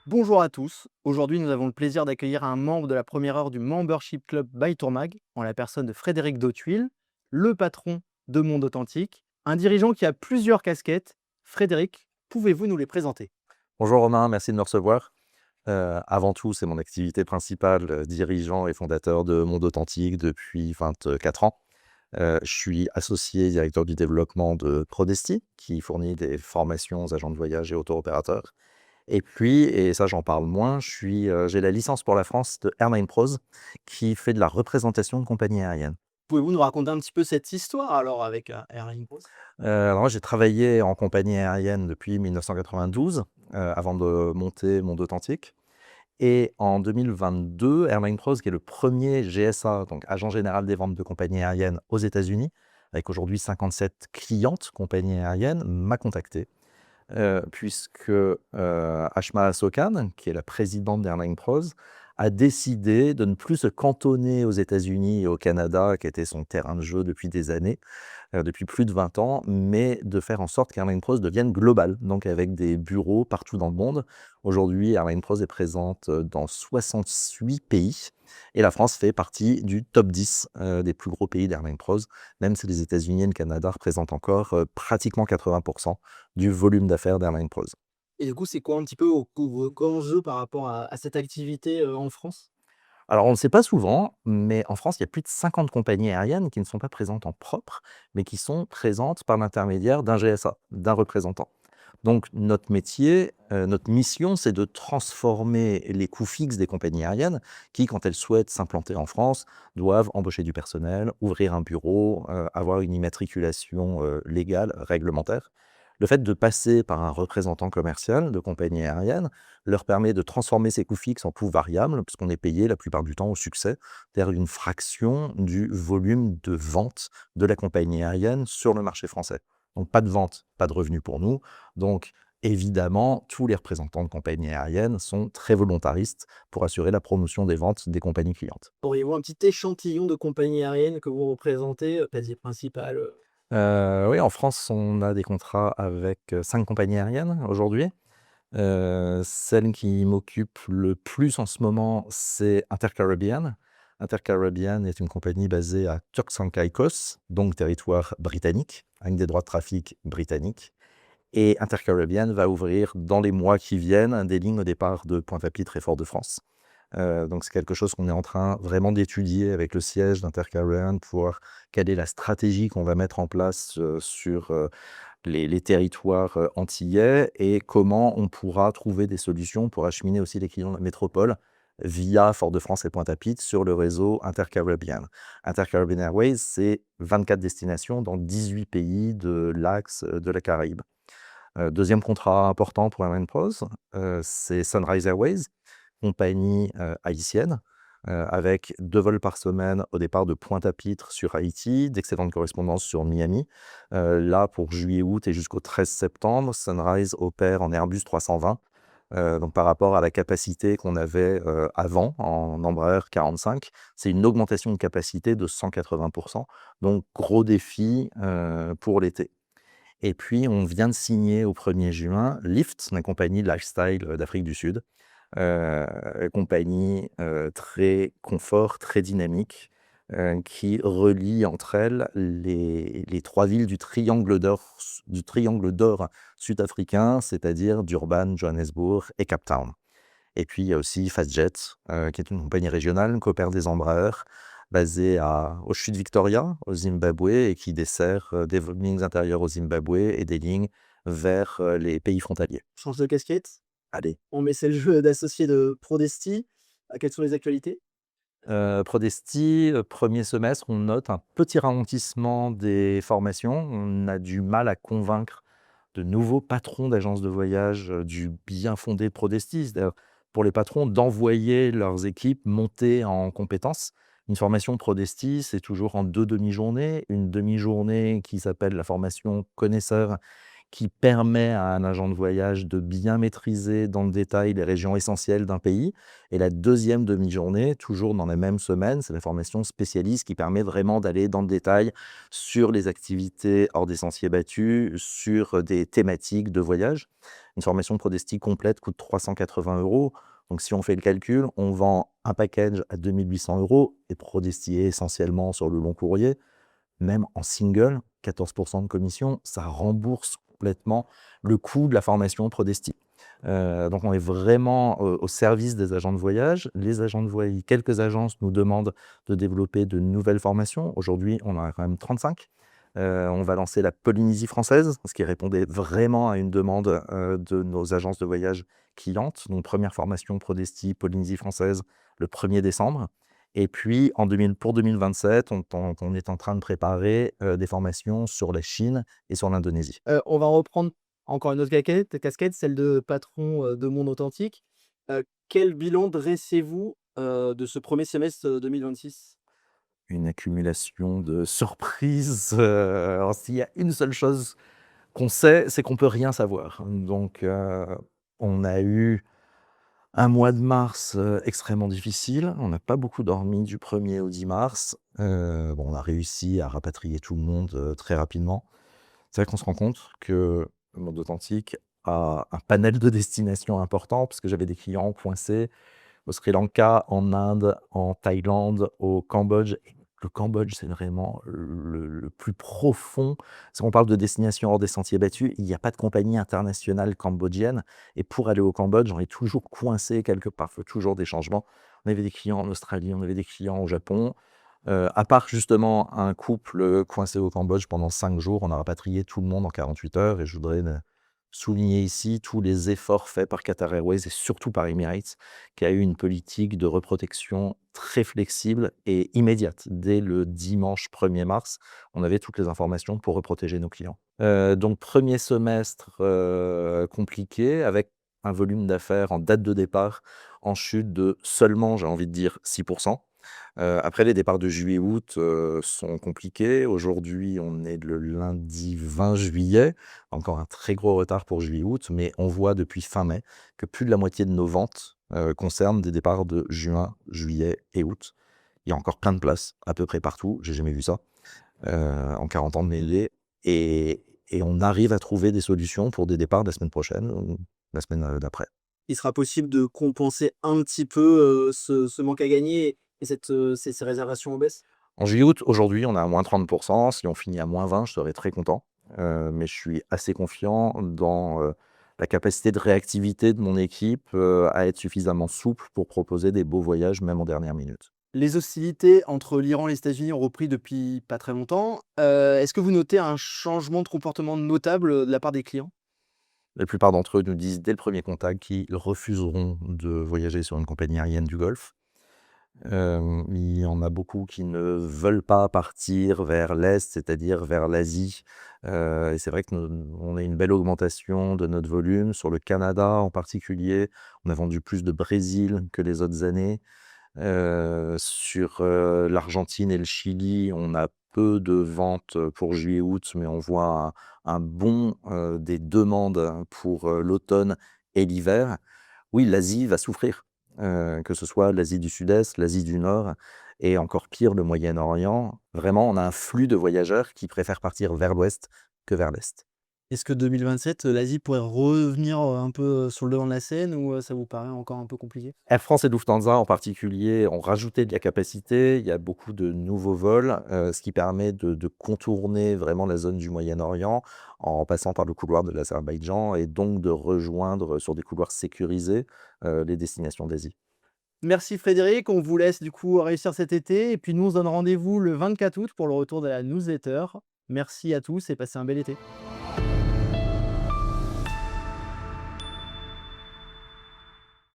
Bonjour à tous. Aujourd'hui, nous avons le plaisir d'accueillir un membre de la première heure du Membership Club by Tourmag, en la personne de Frédéric Dautuil, le patron de Monde Authentique, un dirigeant qui a plusieurs casquettes. Frédéric, pouvez-vous nous les présenter? Bonjour Romain, merci de me recevoir. Avant tout, c'est mon activité principale, dirigeant et fondateur de Monde Authentique depuis 24 ans. Je suis associé directeur du développement de Prodesti, qui fournit des formations aux agents de voyage et auto-opérateurs. Et puis, et ça j'en parle moins, j'ai la licence pour la France de Airline Pros, qui fait de la représentation de compagnies aériennes. Pouvez-vous nous raconter un petit peu cette histoire alors avec Air Impulse? Alors moi, j'ai travaillé en compagnie aérienne depuis 1992, avant de monter Monde Authentique. Et en 2022, Airline Pros, qui est le premier GSA, donc agent général des ventes de compagnies aériennes aux États-Unis, avec aujourd'hui 57 clientes compagnies aériennes, m'a contacté, puisque Ashma Assokan, qui est la présidente d'Airline Pros, a décidé de ne plus se cantonner aux États-Unis et au Canada, qui était son terrain de jeu depuis des années, depuis plus de 20 ans, mais de faire en sorte qu'Airline Pros devienne global, donc avec des bureaux partout dans le monde. Aujourd'hui, Airline Pros est présente dans 68 pays et la France fait partie du top 10 des plus gros pays d'Airline Pros, même si les États-Unis et le Canada représentent encore pratiquement 80% du volume d'affaires d'Airline Pros. Et du coup, c'est quoi un petit peu vos grands jeux par rapport à cette activité en France? Alors, on ne le sait pas souvent, mais en France, il y a plus de 50 compagnies aériennes qui ne sont pas présentes en propre, mais qui sont présentes par l'intermédiaire d'un GSA, d'un représentant. Donc, notre métier, notre mission, c'est de transformer les coûts fixes des compagnies aériennes qui, quand elles souhaitent s'implanter en France, doivent embaucher du personnel, ouvrir un bureau, avoir une immatriculation légale, réglementaire. Le fait de passer par un représentant commercial de compagnie aérienne leur permet de transformer ces coûts fixes en coûts variables, puisqu'on est payé la plupart du temps au succès, c'est-à-dire une fraction du volume de vente de la compagnie aérienne sur le marché français. Donc pas de vente, pas de revenus pour nous. Donc évidemment, tous les représentants de compagnies aériennes sont très volontaristes pour assurer la promotion des ventes des compagnies clientes. Auriez-vous un petit échantillon de compagnies aériennes que vous représentez, quasi principales? Oui, en France, on a des contrats avec 5 compagnies aériennes aujourd'hui. Celle qui m'occupe le plus en ce moment, c'est Intercaribbean. Intercaribbean est une compagnie basée à Turks and Caicos, donc territoire britannique, avec des droits de trafic britanniques. Et Intercaribbean va ouvrir dans les mois qui viennent des lignes au départ de Pointe-à-Pitre et Fort-de-France. Donc c'est quelque chose qu'on est en train vraiment d'étudier avec le siège d'Intercaribbean pour voir quelle est la stratégie qu'on va mettre en place sur les territoires antillais et comment on pourra trouver des solutions pour acheminer aussi les clients de la métropole via Fort-de-France et Pointe-à-Pitre sur le réseau Intercaribbean. Intercaribbean Airways, c'est 24 destinations dans 18 pays de l'axe de la Caraïbe. Deuxième contrat important pour Airline Pros, c'est Sunrise Airways, compagnie haïtienne, avec 2 vols par semaine au départ de Pointe-à-Pitre sur Haïti, d'excellentes correspondances sur Miami. Là, pour juillet-août et jusqu'au 13 septembre, Sunrise opère en Airbus 320. Donc par rapport à la capacité qu'on avait avant en Embraer 45, c'est une augmentation de capacité de 180. Donc gros défi pour l'été. Et puis, on vient de signer au 1er juin Lyft, la compagnie lifestyle d'Afrique du Sud. Compagnie très confort, très dynamique, qui relie entre elles les 3 villes du triangle d'or sud-africain, c'est-à-dire Durban, Johannesburg et Cape Town. Et puis, il y a aussi FastJet, qui est une compagnie régionale qui opère des Embraer, basée au CHU de Victoria, au Zimbabwe, et qui dessert des lignes intérieures au Zimbabwe et des lignes vers les pays frontaliers. Change de casquette, Allez, on met c'est le jeu d'associé de Prodesti. Quelles sont les actualités? Prodesti, 1er semestre, on note un petit ralentissement des formations. On a du mal à convaincre de nouveaux patrons d'agences de voyage, du bien fondé de Prodesti. C'est-à-dire pour les patrons d'envoyer leurs équipes monter en compétences. Une formation Prodesti, c'est toujours en 2 demi-journées. Une demi-journée qui s'appelle la formation connaisseur, qui permet à un agent de voyage de bien maîtriser dans le détail les régions essentielles d'un pays. Et la deuxième demi-journée, toujours dans la même semaine, c'est la formation spécialiste qui permet vraiment d'aller dans le détail sur les activités hors des sentiers battus, sur des thématiques de voyage. Une formation Prodesti complète coûte 380 €. Donc si on fait le calcul, on vend un package à 2 800 € et Prodesti est essentiellement sur le long courrier. Même en single, 14 de commission, ça rembourse complètement le coût de la formation Prodesti. Donc on est vraiment au service des agents de voyage. Les agents de voyage, quelques agences nous demandent de développer de nouvelles formations. Aujourd'hui, on en a quand même 35. On va lancer la Polynésie française, ce qui répondait vraiment à une demande de nos agences de voyage clientes. Donc première formation Prodesti Polynésie française le 1er décembre. Et puis pour 2027, on est en train de préparer des formations sur la Chine et sur l'Indonésie. On va reprendre encore une autre casquette, celle de patron, de Monde Authentique. Quel bilan dressez-vous, de ce premier semestre, 2026? Une accumulation de surprises. Alors s'il y a une seule chose qu'on sait, c'est qu'on peut rien savoir. Donc, on a eu un mois de mars extrêmement difficile. On n'a pas beaucoup dormi du 1er au 10 mars. Bon, on a réussi à rapatrier tout le monde très rapidement. C'est vrai qu'on se rend compte que le Monde Authentique a un panel de destinations important, parce que j'avais des clients coincés au Sri Lanka, en Inde, en Thaïlande, au Cambodge. Et le Cambodge, c'est vraiment le plus profond. Si on parle de destination hors des sentiers battus, il n'y a pas de compagnie internationale cambodgienne. Et pour aller au Cambodge, on est toujours coincé quelque part. Il faut toujours des changements. On avait des clients en Australie, on avait des clients au Japon. À part justement un couple coincé au Cambodge pendant 5 jours, on a rapatrié tout le monde en 48 heures. Et je voudrais souligner ici tous les efforts faits par Qatar Airways et surtout par Emirates, qui a eu une politique de reprotection très flexible et immédiate. Dès le dimanche 1er mars, on avait toutes les informations pour reprotéger nos clients. Donc premier semestre compliqué, avec un volume d'affaires en date de départ en chute de seulement, j'ai envie de dire, 6 Après, les départs de juillet-août sont compliqués. Aujourd'hui, on est le lundi 20 juillet. Encore un très gros retard pour juillet-août, mais on voit depuis fin mai que plus de la moitié de nos ventes concernent des départs de juin, juillet et août. Il y a encore plein de places, à peu près partout. J'ai jamais vu ça en 40 ans de métier. Et on arrive à trouver des solutions pour des départs la semaine prochaine ou la semaine d'après. Il sera possible de compenser un petit peu, ce manque à gagner et ces réservations en baisse? En juillet-août, aujourd'hui, on est à moins 30. Si on finit à moins 20, je serais très content. Mais je suis assez confiant dans la capacité de réactivité de mon équipe à être suffisamment souple pour proposer des beaux voyages, même en dernière minute. Les hostilités entre l'Iran et les États-Unis ont repris depuis pas très longtemps. Est-ce que vous notez un changement de comportement notable, de la part des clients? La plupart d'entre eux nous disent dès le premier contact qu'ils refuseront de voyager sur une compagnie aérienne du Golfe. Il y en a beaucoup qui ne veulent pas partir vers l'Est, c'est-à-dire vers l'Asie. Et c'est vrai que on a une belle augmentation de notre volume. Sur le Canada en particulier, on a vendu plus de Brésil que les autres années. Sur l'Argentine et le Chili, on a peu de ventes pour juillet-août, mais on voit un bond des demandes pour l'automne et l'hiver. Oui, l'Asie va souffrir, que ce soit l'Asie du Sud-Est, l'Asie du Nord et encore pire, le Moyen-Orient. Vraiment, on a un flux de voyageurs qui préfèrent partir vers l'Ouest que vers l'Est. Est-ce que 2027, l'Asie pourrait revenir, un peu, sur le devant de la scène ou, ça vous paraît encore un peu compliqué? Air France et Lufthansa en particulier ont rajouté de la capacité. Il y a beaucoup de nouveaux vols, ce qui permet de contourner vraiment la zone du Moyen-Orient en passant par le couloir de l'Azerbaïdjan et donc de rejoindre sur des couloirs sécurisés les destinations d'Asie. Merci Frédéric, on vous laisse du coup réussir cet été et puis nous on se donne rendez-vous le 24 août pour le retour de la newsletter. Merci à tous et passez un bel été.